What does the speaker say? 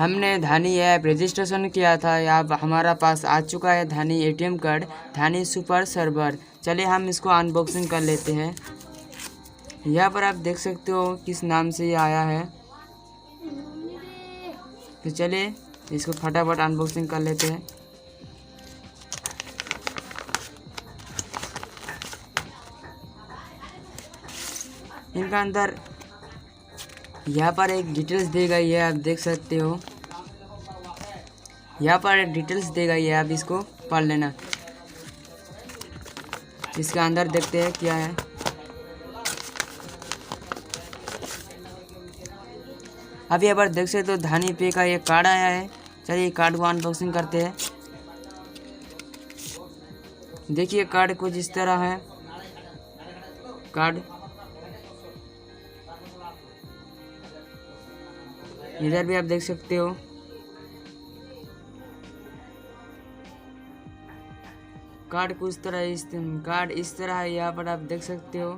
हमने धानी app registration किया था। अब हमारा पास आ चुका है धानी एटीएम कार्ड, धानी सुपर सर्वर। चलिए हम इसको अनबॉक्सिंग कर लेते हैं। यहाँ पर आप देख सकते हो किस नाम से ये आया है। तो चलिए इसको फटाफट अनबॉक्सिंग कर लेते हैं। इनका अंदर यहाँ पर एक डिटेल्स दी गई है, आप देख सकते हो। यहाँ पर एक डिटेल्स दी गई है, आप इसको पढ़ लेना। इसके अंदर देखते हैं क्या है। अब यहाँ पर देख सकते हो धानी पे का ये कार्ड आया है। चलिए कार्ड को अनबॉक्सिंग करते हैं। देखिए कार्ड कुछ इस तरह है। कार्ड इधर भी आप देख सकते हो। कार्ड कुछ तरह कार्ड इस तरह है, यहाँ पर आप देख सकते हो।